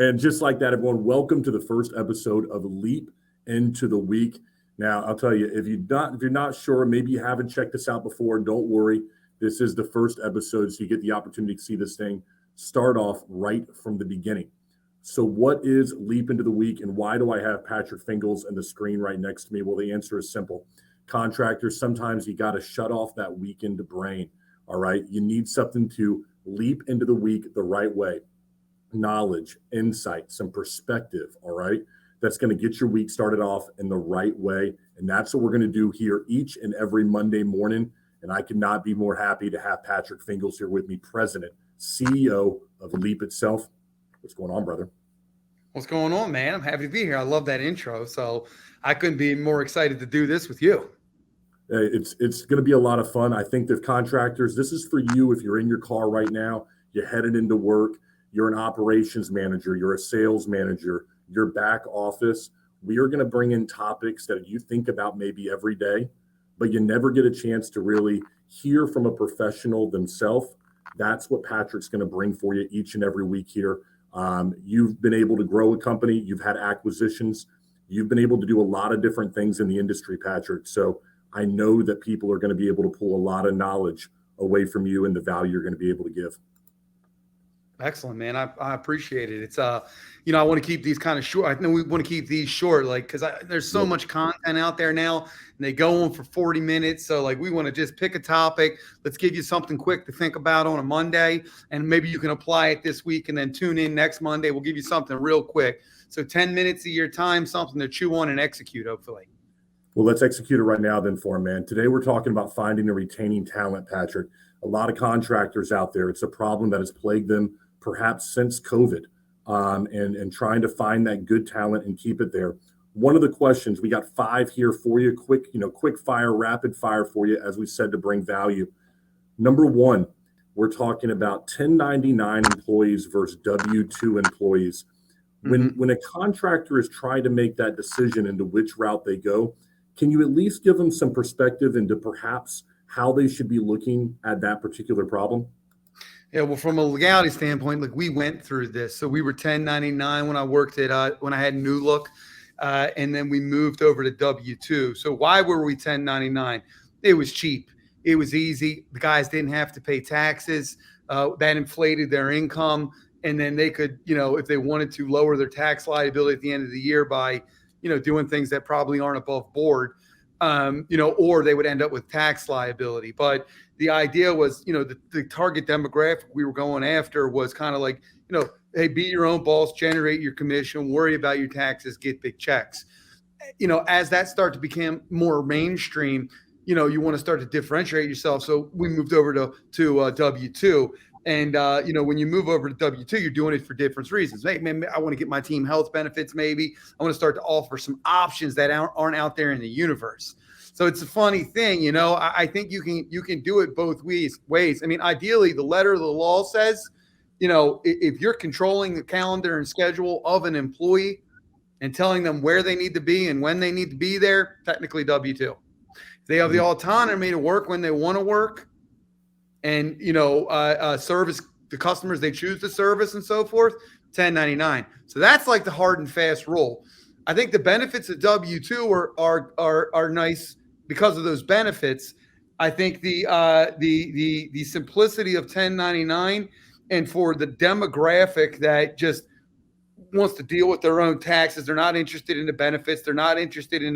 And just like that, everyone, welcome to the first episode of Leap into the Week. Now, I'll tell you, if you're not sure, maybe you haven't checked this out before, don't worry. This is the first episode, so you get the opportunity to see this thing start off right from the beginning. So what is Leap into the Week, and why do I have Patrick Fingles and the screen right next to me? Well, the answer is simple. Contractors, sometimes you got to shut off that weekend brain, all right? You need something to leap into the week the right way. Knowledge, insight, some perspective, all right? That's going to get your week started off in the right way. And that's what we're going to do here each and every Monday morning. And I could not be more happy to have Patrick Fingles here with me, President, CEO of Leap itself. What's going on, brother? What's going on, man? I'm happy to be here. I love that intro. So I couldn't be more excited to do this with you. It's going to be a lot of fun. I think the contractors, this is for you if you're in your car right now, you're headed into work, you're an operations manager, you're a sales manager, your back office. We are going to bring in topics that you think about maybe every day, but you never get a chance to really hear from a professional themselves. That's what Patrick's going to bring for you each and every week here. You've been able to grow a company. You've had acquisitions. You've been able to do a lot of different things in the industry, Patrick. So I know that people are going to be able to pull a lot of knowledge away from you and the value you're going to be able to give. Excellent, man. I appreciate it. It's I want to keep these kind of short. I know we want to keep these short, like, because there's so much content out there now, and they go on for 40 minutes. So like, we want to just pick a topic. Let's give you something quick to think about on a Monday, and maybe you can apply it this week, and then tune in next Monday. We'll give you something real quick. So 10 minutes of your time, something to chew on and execute, hopefully. Well, let's execute it right now then for him, man. Today we're talking about finding and retaining talent, Patrick. A lot of contractors out there, it's a problem that has plagued them perhaps since COVID, and trying to find that good talent and keep it there. One of the questions, we got 5 here for you, quick fire, rapid fire for you, as we said, to bring value. Number 1, we're talking about 1099 employees versus W-2 employees. When a contractor is trying to make that decision into which route they go, can you at least give them some perspective into perhaps how they should be looking at that particular problem? Yeah, well, from a legality standpoint, like, we went through this. So we were 1099 when I worked at when I had New Look, and then we moved over to W-2. So why were we 1099? It was cheap. It was easy. The guys didn't have to pay taxes. That inflated their income, and then they could, if they wanted to, lower their tax liability at the end of the year by, doing things that probably aren't above board, or they would end up with tax liability. But the idea was, the target demographic we were going after was kind of like, hey, be your own boss, generate your commission, worry about your taxes, get big checks. As that started to become more mainstream, you want to start to differentiate yourself. So we moved over to W-2. And, when you move over to W-2, you're doing it for different reasons. Hey, man, I want to get my team health benefits. Maybe I want to start to offer some options that aren't out there in the universe. So it's a funny thing, I think you can do it both ways. I mean, ideally, the letter of the law says, if you're controlling the calendar and schedule of an employee and telling them where they need to be and when they need to be there, technically W-2. If they have the autonomy to work when they want to work, and service the customers they choose to service and so forth, 1099. So that's like the hard and fast rule. I think the benefits of W-2 are nice because of those benefits. I think the simplicity of 1099, and for the demographic that just wants to deal with their own taxes, they're not interested in the benefits, they're not interested in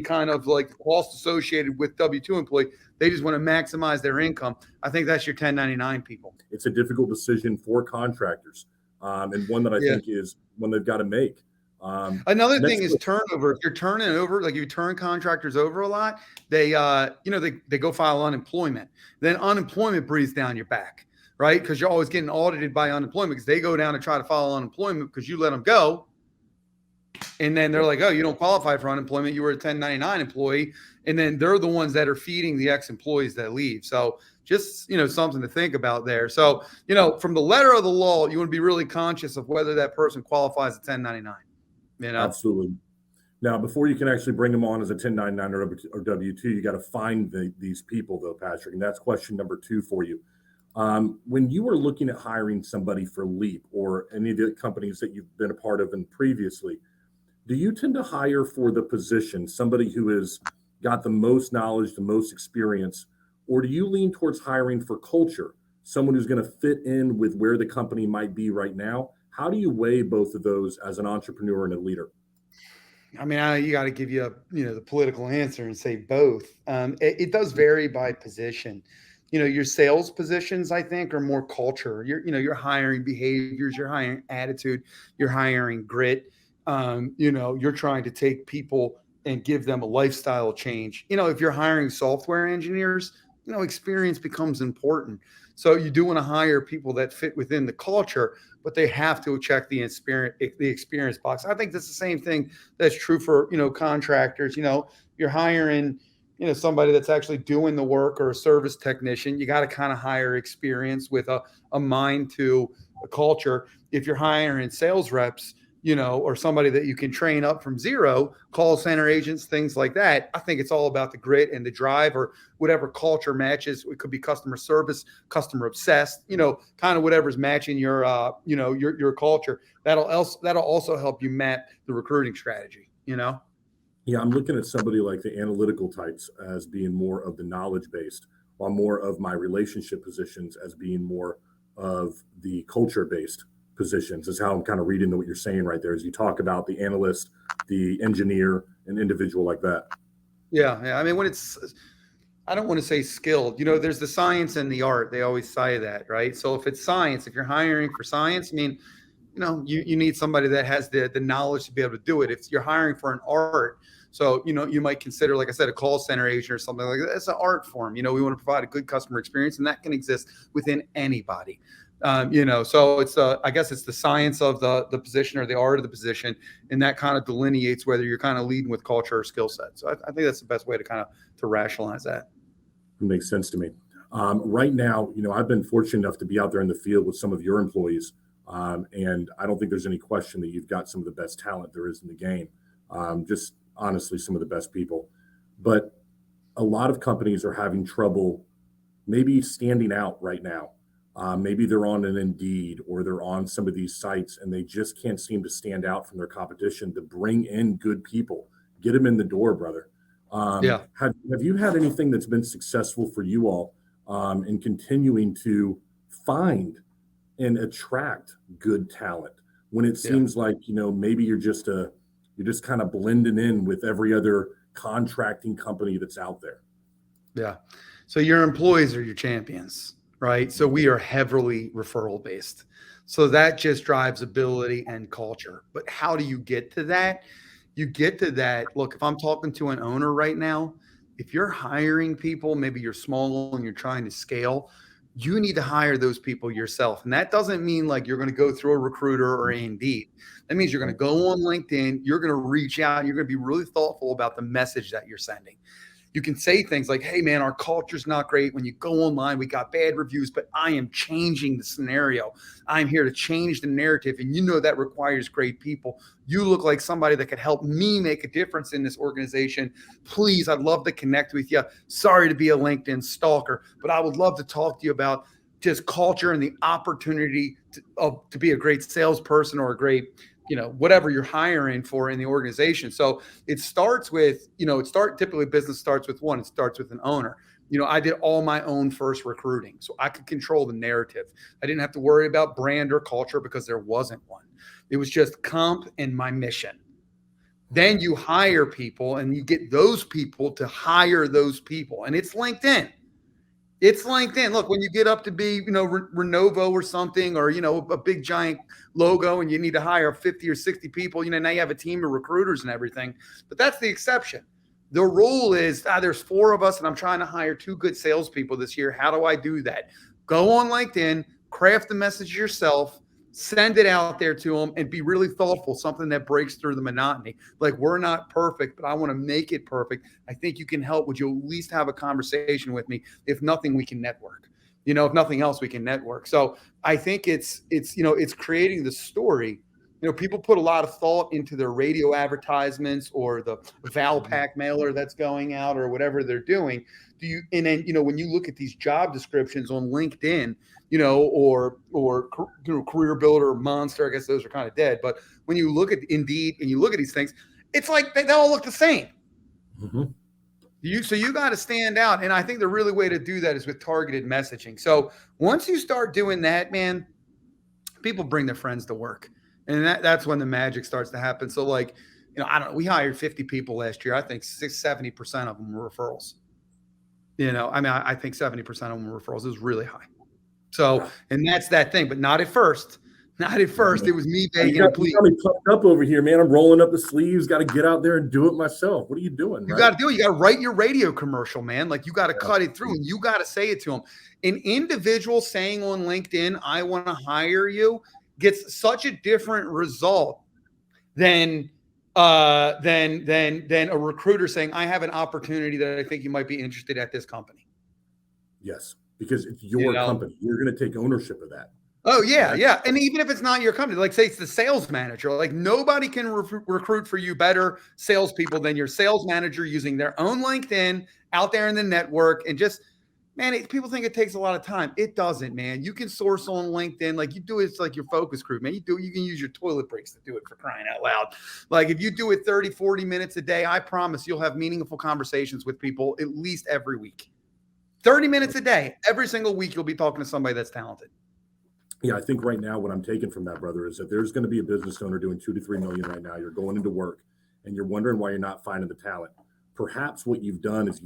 kind of like the cost associated with W-2 employee. They just want to maximize their income. I think that's your 1099 people. It's a difficult decision for contractors, and one that I think is one they've got to make. Another thing is turnover. If you're turning over, like you turn contractors over a lot, they go file unemployment. Then unemployment breathes down your back, right? Because you're always getting audited by unemployment, because they go down and try to file unemployment because you let them go. And then they're like, oh, you don't qualify for unemployment. You were a 1099 employee. And then they're the ones that are feeding the ex-employees that leave. So just, something to think about there. So, from the letter of the law, you want to be really conscious of whether that person qualifies as 1099. Absolutely. Now, before you can actually bring them on as a 1099 or W-2, you got to find these people, though, Patrick. And that's question number 2 for you. When you are looking at hiring somebody for Leap or any of the companies that you've been a part of and previously, do you tend to hire for the position somebody who has got the most knowledge, the most experience, or do you lean towards hiring for culture, someone who's going to fit in with where the company might be right now? How do you weigh both of those as an entrepreneur and a leader? I mean, you got to give you the political answer and say both. It does vary by position. Your sales positions, I think, are more culture. You're hiring behaviors, you're hiring attitude, you're hiring grit. You're trying to take people and give them a lifestyle change. If you're hiring software engineers, experience becomes important. So you do want to hire people that fit within the culture, but they have to check the experience box. I think that's the same thing that's true for contractors. You're hiring somebody that's actually doing the work, or a service technician. You got to kind of hire experience with a mind to a culture. If you're hiring sales reps, or somebody that you can train up from zero, call center agents, things like that. I think it's all about the grit and the drive, or whatever culture matches. It could be customer service, customer obsessed, kind of whatever's matching your culture. That'll also help you map the recruiting strategy. Yeah, I'm looking at somebody like the analytical types as being more of the knowledge based, while more of my relationship positions as being more of the culture based positions, is how I'm kind of reading what you're saying right there as you talk about the analyst, the engineer, an individual like that. Yeah. I mean, I don't want to say skilled. There's the science and the art. They always say that, right? So if it's science, if you're hiring for science, I mean, you need somebody that has the knowledge to be able to do it. If you're hiring for an art, so you might consider, like I said, a call center agent or something like that. It's an art form. We want to provide a good customer experience, and that can exist within anybody. So it's I guess it's the science of the position, or the art of the position, and that kind of delineates whether you're kind of leading with culture or skill set. So I think that's the best way to kind of to rationalize that. It makes sense to me. Right now, I've been fortunate enough to be out there in the field with some of your employees, and I don't think there's any question that you've got some of the best talent there is in the game. Just honestly, some of the best people. But a lot of companies are having trouble maybe standing out right now. Maybe they're on an Indeed, or they're on some of these sites, and they just can't seem to stand out from their competition to bring in good people, get them in the door, brother. Yeah. Have you had anything that's been successful for you all in continuing to find and attract good talent when it seems like maybe you're just kind of blending in with every other contracting company that's out there? Yeah. So your employees are your champions, right? So we are heavily referral based. So that just drives ability and culture. But how do you get to that? You get to that. Look, if I'm talking to an owner right now, if you're hiring people, maybe you're small and you're trying to scale, you need to hire those people yourself. And that doesn't mean like you're going to go through a recruiter or Indeed. That means you're going to go on LinkedIn, you're going to reach out, you're going to be really thoughtful about the message that you're sending. You can say things like, hey, man, our culture's not great. When you go online, we got bad reviews, but I am changing the scenario. I'm here to change the narrative. And that requires great people. You look like somebody that could help me make a difference in this organization. Please, I'd love to connect with you. Sorry to be a LinkedIn stalker, but I would love to talk to you about just culture and the opportunity to be a great salesperson, or a great whatever you're hiring for in the organization. So it starts with, typically business starts with it starts with an owner. I did all my own first recruiting, so I could control the narrative. I didn't have to worry about brand or culture because there wasn't one. It was just comp and my mission. Then you hire people, and you get those people to hire those people. And it's LinkedIn. It's LinkedIn. Look, when you get up to be, Renovo or something, or, a big giant logo, and you need to hire 50 or 60 people, now you have a team of recruiters and everything. But that's the exception. The rule is, there's 4 of us, and I'm trying to hire 2 good salespeople this year. How do I do that? Go on LinkedIn, craft the message yourself, send it out there to them, and be really thoughtful, something that breaks through the monotony. Like, we're not perfect, but I want to make it perfect. I think you can help. Would you at least have a conversation with me? If nothing, we can network. If nothing else, we can network. So I think it's creating the story People put a lot of thought into their radio advertisements or the Valpak mailer that's going out or whatever they're doing. And then, when you look at these job descriptions on LinkedIn, or Career Builder or Monster, I guess those are kind of dead. But when you look at Indeed and you look at these things, it's like they all look the same. Mm-hmm. So you got to stand out. And I think the really way to do that is with targeted messaging. So once you start doing that, man, people bring their friends to work. And that's when the magic starts to happen. So I don't know, we hired 50 people last year. I think 70% of them were referrals. I think 70% of them were referrals. It was really high. So, and that's that thing, but not at first. Not at first. It was me begging. You got me pumped up over here, man. I'm rolling up the sleeves. Got to get out there and do it myself. What are you doing? You got to do it. You got to write your radio commercial, man. You got to cut it through, and you got to say it to them. An individual saying on LinkedIn, "I want to hire you," gets such a different result than a recruiter saying, "I have an opportunity that I think you might be interested at this company." Yes, because it's your company. You're going to take ownership of that. Oh, yeah, yeah. And even if it's not your company, say it's the sales manager, nobody can recruit for you better salespeople than your sales manager using their own LinkedIn out there in the network. And just, man, people think it takes a lot of time. It doesn't, man. You can source on LinkedIn. You do it, it's like your focus group, man. You can use your toilet breaks to do it, for crying out loud. If you do it 30, 40 minutes a day, I promise you'll have meaningful conversations with people at least every week. 30 minutes a day, every single week, you'll be talking to somebody that's talented. Yeah, I think right now what I'm taking from that, brother, is that there's going to be a business owner doing 2 to 3 million right now. You're going into work and you're wondering why you're not finding the talent. Perhaps what you've done is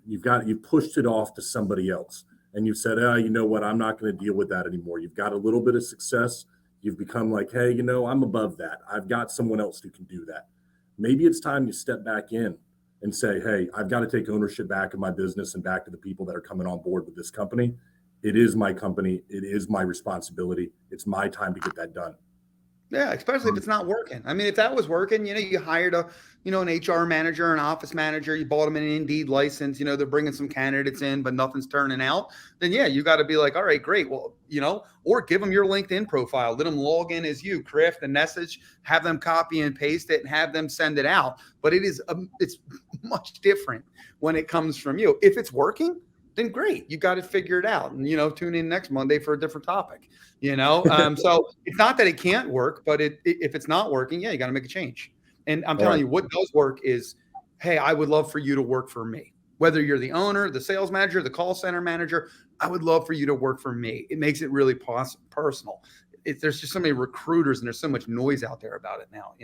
you've pushed it off to somebody else, and you've said, you know what, I'm not going to deal with that anymore. You've got a little bit of success. You've become like, hey, I'm above that. I've got someone else who can do that. Maybe it's time you step back in and say, hey, I've got to take ownership back of my business and back to the people that are coming on board with this company. It is my company. It is my responsibility. It's my time to get that done. Yeah, especially if it's not working. I mean, if that was working, you hired an HR manager, an office manager, you bought them an Indeed license, they're bringing some candidates in, but nothing's turning out. Then yeah, you got to be like, all right, great. Well, or give them your LinkedIn profile, let them log in as you, craft a message, have them copy and paste it and have them send it out. But it's much different when it comes from you. If it's working, then great. You got to figure it out and, tune in next Monday for a different topic, so it's not that it can't work, but if it's not working, yeah, you got to make a change. And I'm telling you, what does work is, hey, I would love for you to work for me. Whether you're the owner, the sales manager, the call center manager, I would love for you to work for me. It makes it really personal. There's just so many recruiters and there's so much noise out there about it now,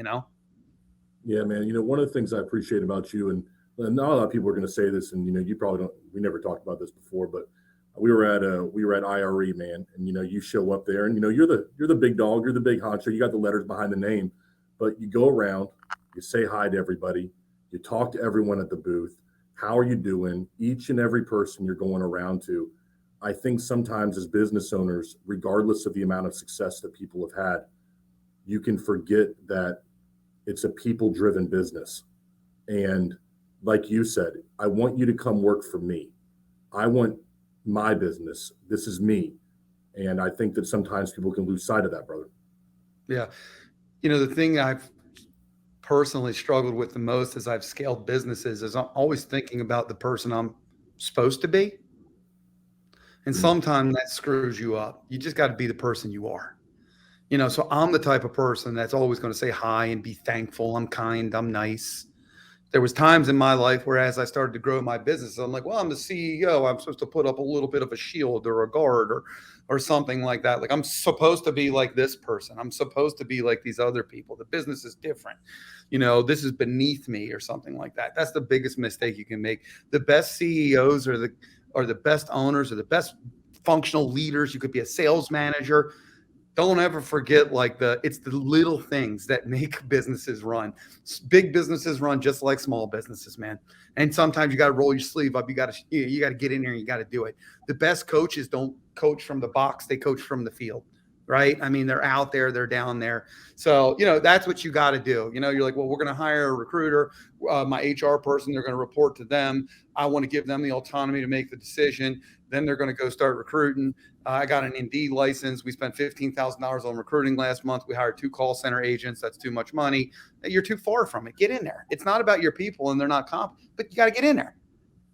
Yeah, man. One of the things I appreciate about you, and not a lot of people are going to say this, and you probably don't. We never talked about this before, but we were at IRE, man, and you show up there, and you're the big dog, you're the big honcho, you got the letters behind the name, but you go around, you say hi to everybody, you talk to everyone at the booth. How are you doing? Each and every person you're going around to. I think sometimes as business owners, regardless of the amount of success that people have had, you can forget that it's a people-driven business, and like you said, I want you to come work for me. I want my business. This is me. And I think that sometimes people can lose sight of that, brother. Yeah. The thing I've personally struggled with the most as I've scaled businesses is I'm always thinking about the person I'm supposed to be. And sometimes that screws you up. You just got to be the person you are. So I'm the type of person that's always going to say hi and be thankful. I'm kind. I'm nice. There was times in my life where as I started to grow my business, I'm like, well, I'm the CEO. I'm supposed to put up a little bit of a shield or a guard or something like that. I'm supposed to be like this person. I'm supposed to be like these other people. The business is different. This is beneath me or something like that. That's the biggest mistake you can make. The best CEOs are the best owners or the best functional leaders. You could be a sales manager. Don't ever forget it's the little things that make businesses run. Big businesses run just like small businesses, man. And sometimes you got to roll your sleeve up. You got to get in there and you got to do it. The best coaches don't coach from the box. They coach from the field, right? I mean, they're out there, they're down there. So, that's what you got to do. You're like, well, we're going to hire a recruiter, my HR person, they're going to report to them. I want to give them the autonomy to make the decision. Then they're going to go start recruiting. I got an Indeed license. We spent $15,000 on recruiting last month. We hired 2 call center agents. That's too much money. You're too far from it. Get in there. It's not about your people and they're not competent, but you got to get in there.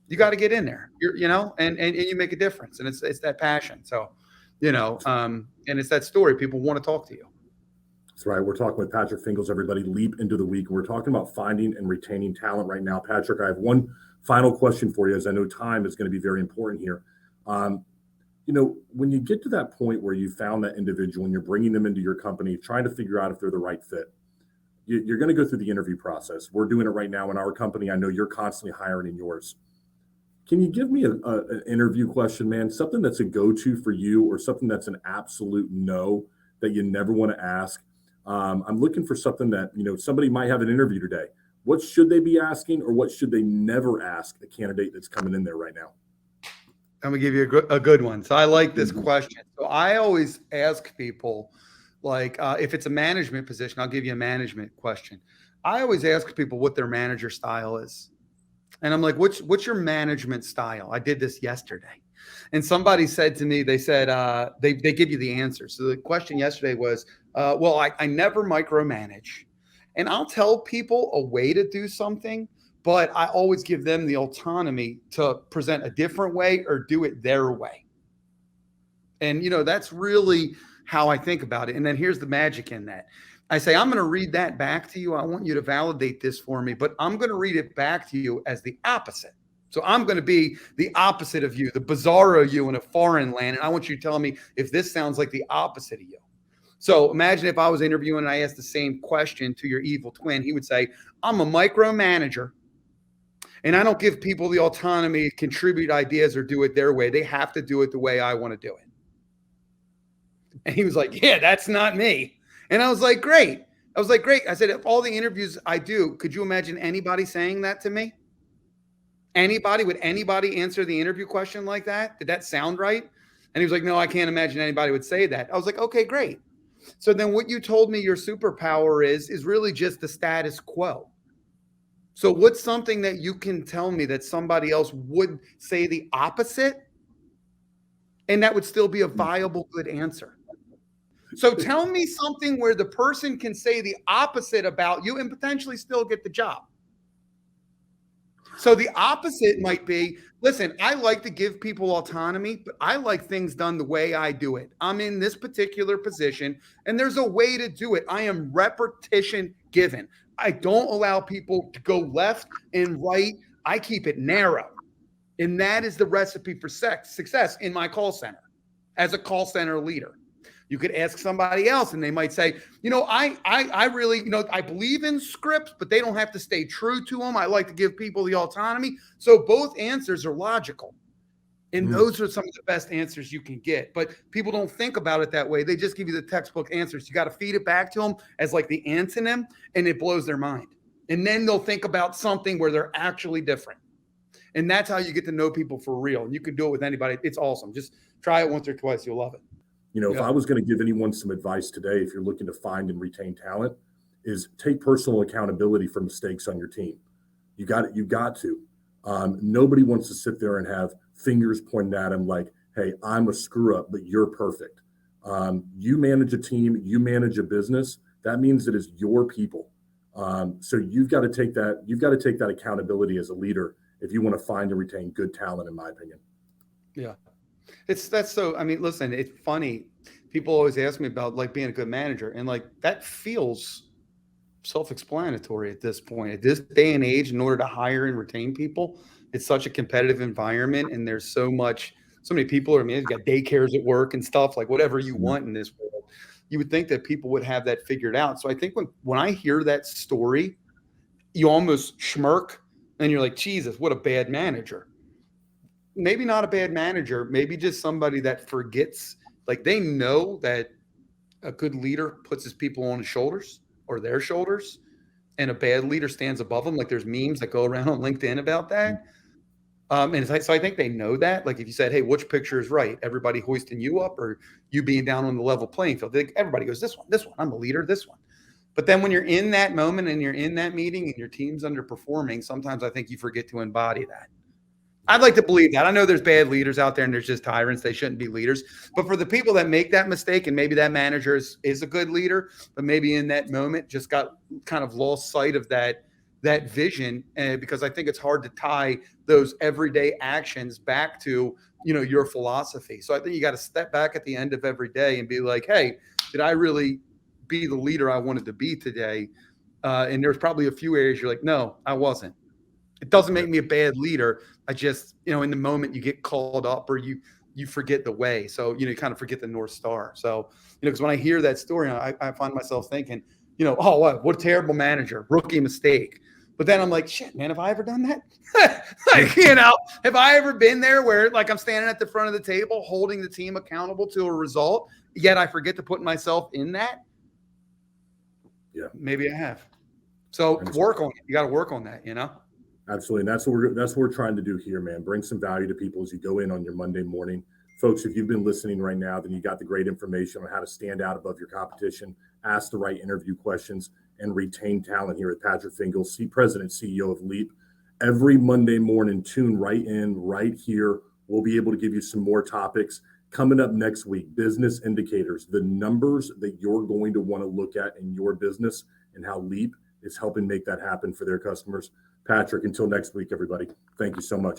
You got to get in there, and you make a difference. And it's that passion. So, and it's that story. People want to talk to you. That's right. We're talking with Patrick Fingles, everybody. Leap into the week. We're talking about finding and retaining talent right now. Patrick, I have one final question for you, as I know time is going to be very important here. When you get to that point where you found that individual and you're bringing them into your company, trying to figure out if they're the right fit, you're going to go through the interview process. We're doing it right now in our company. I know you're constantly hiring in yours. Can you give me an interview question, man? Something that's a go-to for you or something that's an absolute no that you never want to ask? I'm looking for something that, somebody might have an interview today. What should they be asking or what should they never ask a candidate that's coming in there right now? I'm going to give you a good one. So I like this question. So I always ask people, like, if it's a management position, I'll give you a management question. I always ask people what their manager style is. And I'm like, what's your management style? I did this yesterday. And somebody said to me, they said, they give you the answer. So the question yesterday was, I never micromanage. And I'll tell people a way to do something, but I always give them the autonomy to present a different way or do it their way. And, that's really how I think about it. And then here's the magic in that. I say, I'm going to read that back to you. I want you to validate this for me, but I'm going to read it back to you as the opposite. So I'm going to be the opposite of you, the bizarro you in a foreign land. And I want you to tell me if this sounds like the opposite of you. So imagine if I was interviewing and I asked the same question to your evil twin, he would say, I'm a micromanager and I don't give people the autonomy to contribute ideas or do it their way. They have to do it the way I want to do it. And he was like, yeah, that's not me. And I was like, great. I said, if all the interviews I do, could you imagine anybody saying that to me? Would anybody answer the interview question like that? Did that sound right? And he was like, no, I can't imagine anybody would say that. I was like, okay, great. So then what you told me your superpower is really just the status quo. So what's something that you can tell me that somebody else would say the opposite? And that would still be a viable, good answer. So tell me something where the person can say the opposite about you and potentially still get the job. So the opposite might be, listen, I like to give people autonomy, but I like things done the way I do it. I'm in this particular position and there's a way to do it. I am repetition given. I don't allow people to go left and right. I keep it narrow. And that is the recipe for success in my call center as a call center leader. You could ask somebody else and they might say, I really, I believe in scripts, but they don't have to stay true to them. I like to give people the autonomy. So both answers are logical. And those are some of the best answers you can get. But people don't think about it that way. They just give you the textbook answers. You got to feed it back to them as like the antonym, and it blows their mind. And then they'll think about something where they're actually different. And that's how you get to know people for real. And you can do it with anybody. It's awesome. Just try it once or twice. You'll love it. If I was going to give anyone some advice today, if you're looking to find and retain talent, is take personal accountability for mistakes on your team. You got to. Nobody wants to sit there and have fingers pointed at them like, hey, I'm a screw up, but you're perfect. You manage a team, you manage a business. That means that it's your people. So you've got to take that accountability as a leader if you want to find and retain good talent, in my opinion. Yeah. Listen, it's funny. People always ask me about like being a good manager, and like that feels self-explanatory at this point. At this day and age, in order to hire and retain people, it's such a competitive environment, and there's so many people. You've got daycares at work and stuff, like whatever you want in this world. You would think that people would have that figured out. So I think when I hear that story, you almost schmirk and you're like, Jesus, what a bad manager. Maybe not a bad manager, maybe just somebody that forgets, like they know that a good leader puts his people on his shoulders or their shoulders, and a bad leader stands above them. Like there's memes that go around on LinkedIn about that. So I think they know that. Like if you said, hey, which picture is right? Everybody hoisting you up or you being down on the level playing field? Everybody goes, this one, I'm a leader, this one. But then when you're in that moment and you're in that meeting and your team's underperforming, sometimes I think you forget to embody that. I'd like to believe that. I know there's bad leaders out there and there's just tyrants. They shouldn't be leaders. But for the people that make that mistake, and maybe that manager is a good leader, but maybe in that moment just got kind of lost sight of that vision, because I think it's hard to tie those everyday actions back to, your philosophy. So I think you got to step back at the end of every day and be like, hey, did I really be the leader I wanted to be today? And there's probably a few areas you're like, no, I wasn't. It doesn't make me a bad leader. I just, in the moment you get called up or you forget the way. So, you kind of forget the North Star. So, because when I hear that story, I find myself thinking, oh, what a terrible manager, rookie mistake. But then I'm like, shit, man, have I ever done that? Have I ever been there where like I'm standing at the front of the table holding the team accountable to a result, yet I forget to put myself in that? Yeah. Maybe I have. So work on it. You got to work on that, Absolutely. And that's what we're trying to do here, man. Bring some value to people as you go in on your Monday morning. Folks, if you've been listening right now, then you got the great information on how to stand out above your competition, ask the right interview questions, and retain talent here at Patrick Fingles, President, CEO of Leap. Every Monday morning, tune right in, right here. We'll be able to give you some more topics. Coming up next week, business indicators, the numbers that you're going to want to look at in your business and how Leap is helping make that happen for their customers. Patrick, until next week, everybody. Thank you so much.